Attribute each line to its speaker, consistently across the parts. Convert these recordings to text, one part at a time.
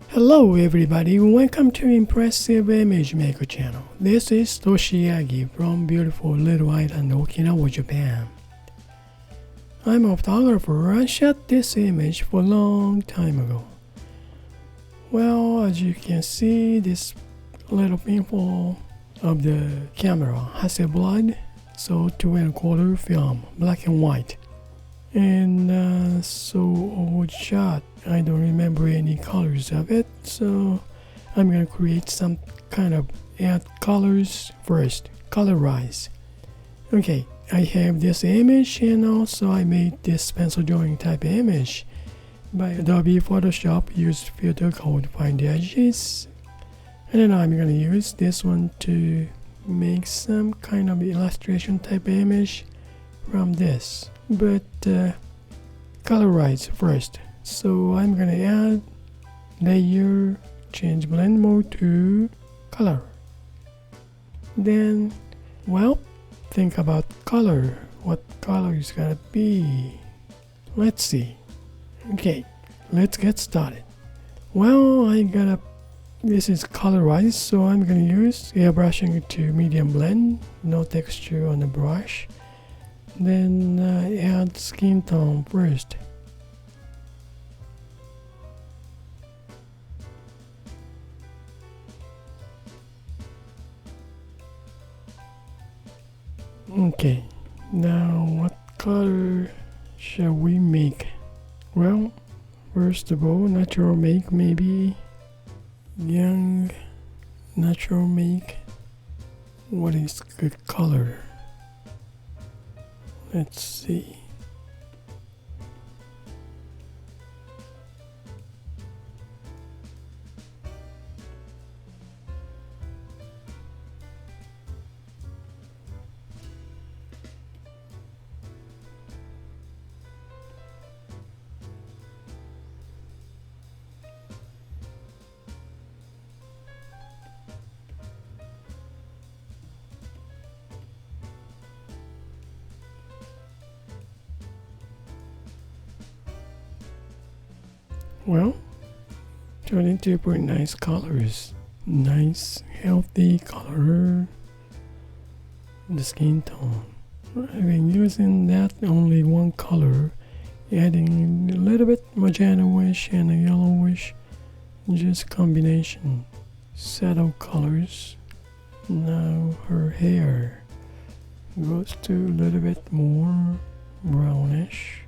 Speaker 1: Hello everybody, welcome to Impressive Image Maker channel. This is Toshi Yagi from beautiful little island Okinawa, Japan. I'm a photographer. I shot this image for a long time ago. Well, as you can see, this little pinhole of the camera has a blood, so 2.25 film, black and white. And so old shot, I don't remember any colors of it, so I'm gonna create some kind of add colors first, colorize. Okay, I have this image, and also I made this pencil drawing type image by Adobe Photoshop. Use filter code find the edges, and then I'm gonna use this one to make some kind of illustration type image from this, but colorize first. So I'm gonna add layer, change blend mode to color. Then, well, think about color. What color is gonna be? Let's see. Okay, let's get started. Well, this is colorized, so I'm gonna use airbrushing to medium blend, no texture on the brush. Then add skin tone first. Okay, now what color shall we make? Well, first of all, natural make, maybe young natural make. What is good color? Let's see. Well, turn into pretty nice colors. Nice, healthy color. The skin tone. I've been using that only one color, adding a little bit magenta-ish and a yellowish, just combination. Set of colors. Now her hair goes to a little bit more brownish.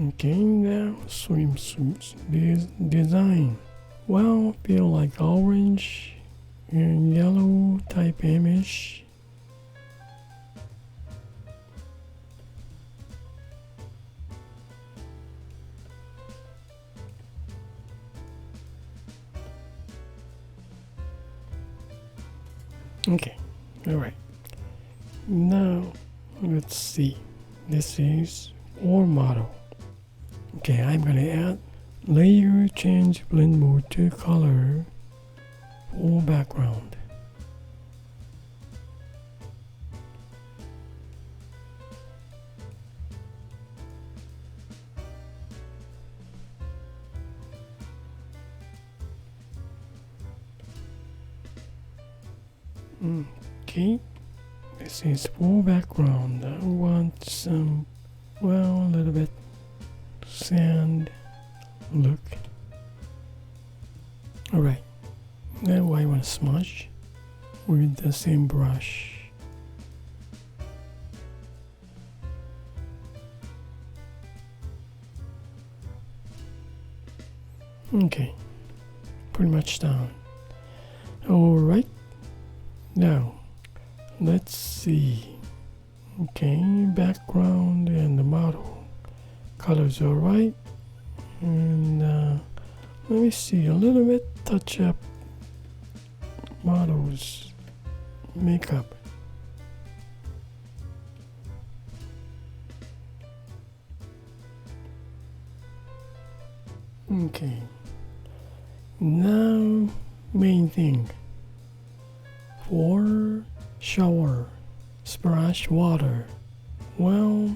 Speaker 1: Okay, now swimsuits design. Well, feel like orange and yellow type image. Okay, alright. Now, let's see. This is our model. Okay, I'm gonna add layer, change blend mode to color for background. Okay, this is for background. I want some, well, a little bit sand look. Alright, now I want to smudge with the same brush. Okay, pretty much done. Alright, now let's see. Okay, background and the model. Colors are right, and let me see, a little bit touch up models makeup. Okay, now main thing for shower, splash water. Well,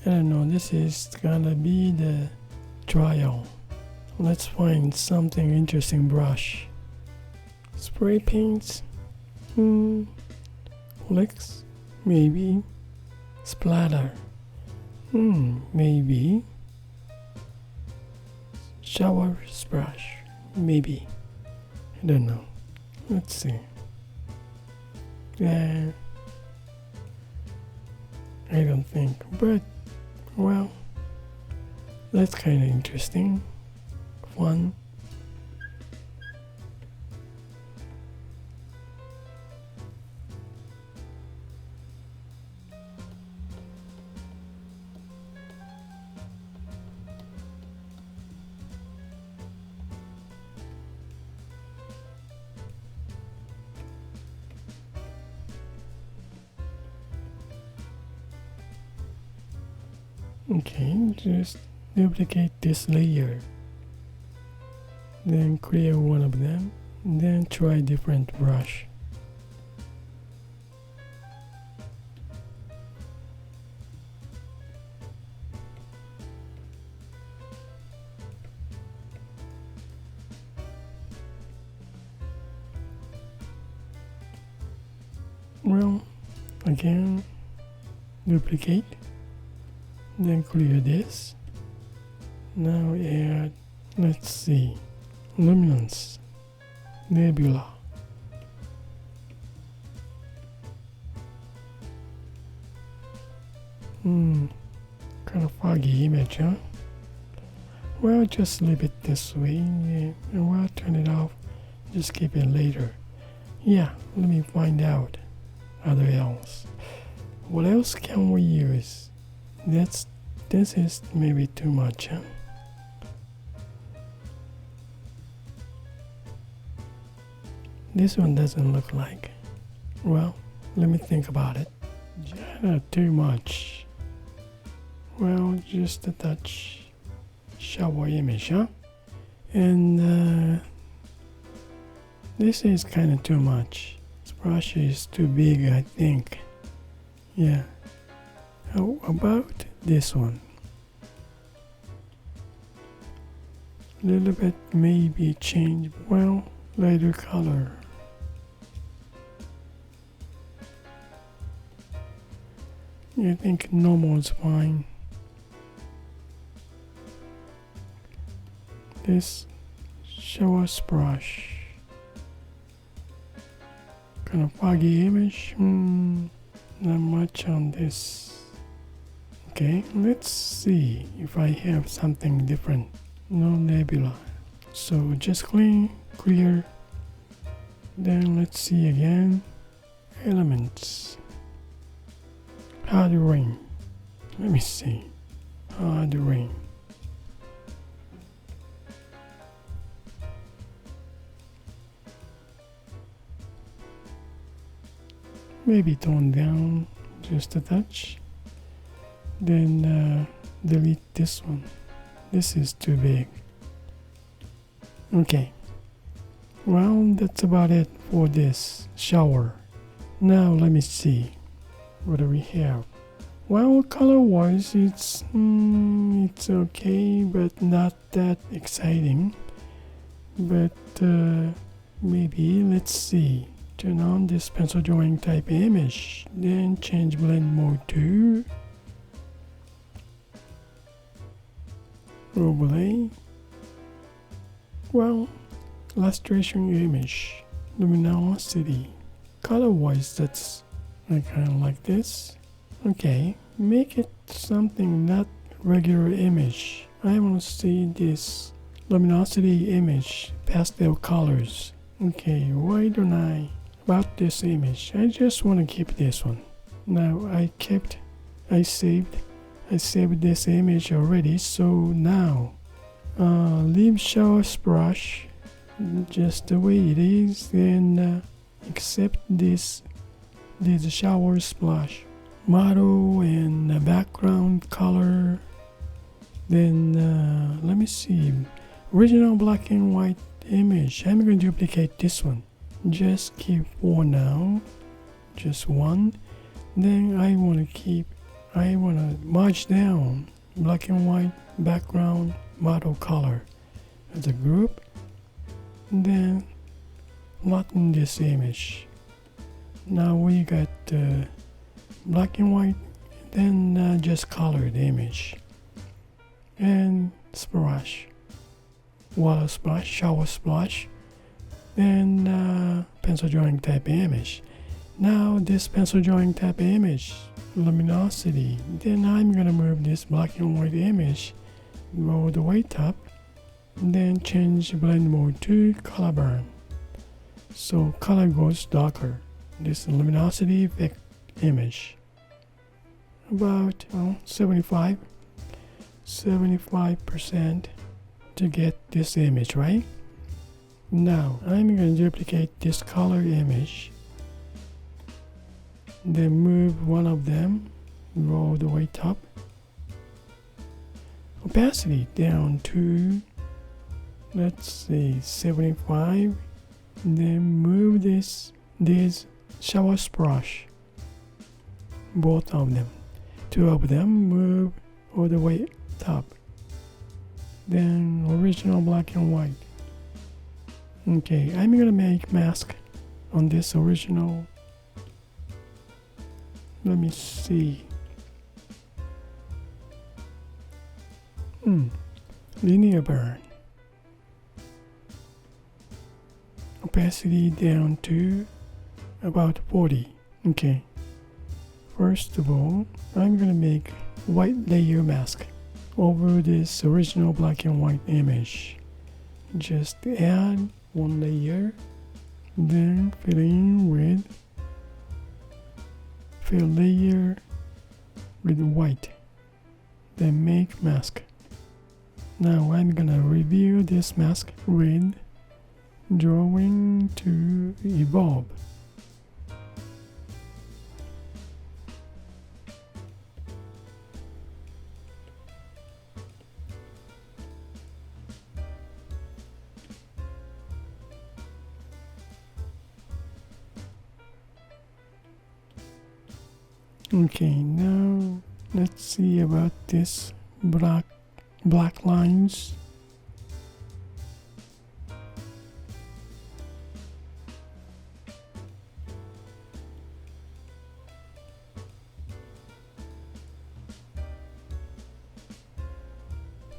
Speaker 1: I don't know, this is gonna be the trial. Let's find something interesting brush. Spray paints? Flicks? Maybe. Splatter? Maybe. Shower brush? Maybe. I don't know. Let's see. I don't think, but well, that's kind of interesting. Fun. Okay, just duplicate this layer, then clear one of them, then try different brush. Well, again, duplicate, then clear this. Now add, let's see, luminance, nebula. Kind of foggy image, huh? Well, just leave it this way, and we'll turn it off, just keep it later. Yeah, let me find out other else. What else can we use? This is maybe too much, huh? This one doesn't look like. Well, let me think about it. Not too much. Well, just a touch. Shower image, huh? And this is kind of too much. This brush is too big, I think. Yeah. How about this one? A little bit maybe change. Well, lighter color. I think normal is fine. This shower brush. Kind of foggy image. Not much on this. Okay, let's see if I have something different. No nebula. So just clear. Then let's see again. Elements. Hard rain. Let me see. Hard rain. Maybe tone down just a touch. Then delete this one. This is too big. Okay. Well, that's about it for this shower. Now let me see. What do we have? Well, color-wise, it's okay, but not that exciting. But maybe, let's see. Turn on this pencil drawing type image, then change blend mode to overlay. Well, illustration image, luminosity. Color-wise, that's I kind of like this. Okay, make it something not regular image. I want to see this luminosity image, pastel colors. Okay, why don't I about this image? I just want to keep this one. Now I saved this image already. So now leave shower brush just the way it is, then accept this shower splash model and the background color. Then let me see, original black and white image. I'm going to duplicate this one. Just keep one now, just one. Then I want to merge down black and white background model color. as a group, then flatten this image. Now we got black and white, then just color the image and splash, water splash, shower splash, then pencil drawing type image. Now this pencil drawing type image, luminosity, then I'm gonna move this black and white image, go the way up, then change blend mode to color burn, so color goes darker. This luminosity effect image about 75% to get this image, right? Now I'm going to duplicate this color image, then move one of them, go the way up, opacity down to, let's see, 75, then move this shower splash, both of them, two of them move all the way up, then original black and white. Okay, I'm gonna make mask on this original. Let me see. Linear burn. Opacity down to about 40. Okay. First of all, I'm gonna make white layer mask over this original black and white image. Just add one layer, then fill layer with white, then make mask. Now I'm gonna review this mask with drawing to evolve. Okay, now let's see about this black lines.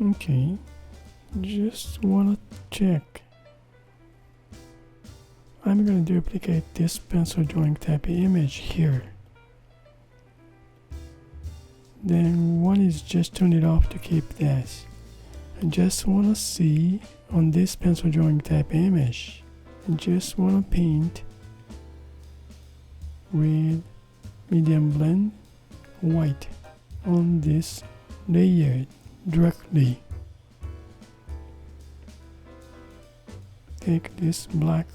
Speaker 1: Okay, just wanna check. I'm gonna duplicate this pencil drawing type image here. Then one is just turn it off to keep this. I just wanna see on this pencil drawing type image. I just wanna paint with medium blend white on this layer directly. Take this black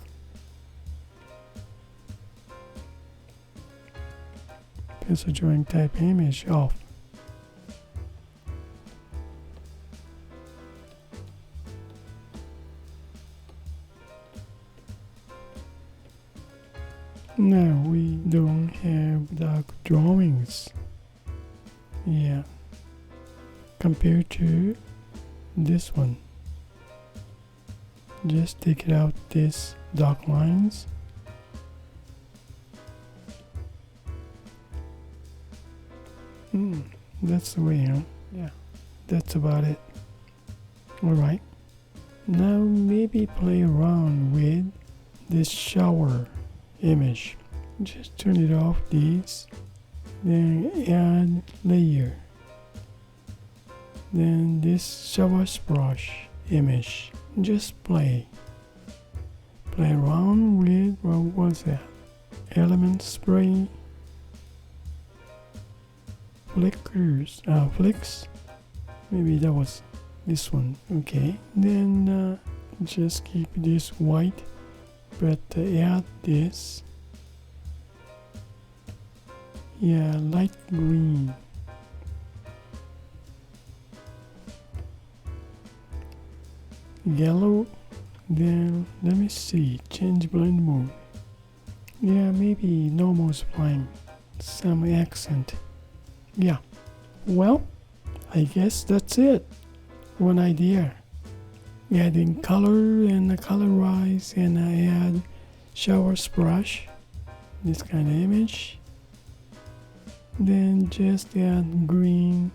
Speaker 1: pencil drawing type image off. Now we don't have dark drawings. Yeah. Compared to this one. Just take it out this dark lines. That's the way, huh? Yeah. That's about it. Alright. Now maybe play around with this shower image. Just turn it off these, then add layer, then this shower splash image. Just play around with, what was that, element spray, flicks, maybe that was this one. Okay, then just keep this white, but add this, yeah, light green, yellow, then let me see, change blend mode, yeah, maybe normal spline, some accent. Yeah, well, I guess that's it. One idea. adding color and colorize, and I add showers brush, this kind of image. Then just add green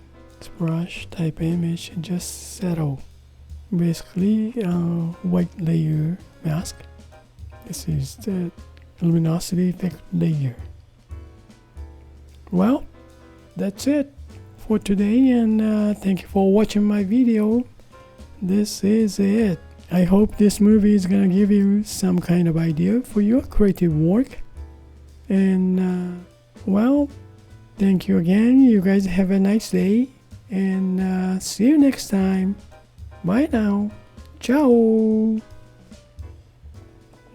Speaker 1: brush type image and just settle. Basically white layer mask. This is the luminosity effect layer. Well, that's it for today, and thank you for watching my video. This is it. I hope this movie is gonna give you some kind of idea for your creative work. And well, thank you again. You guys have a nice day, and see you next time. Bye now. Ciao.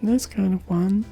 Speaker 1: That's kind of fun.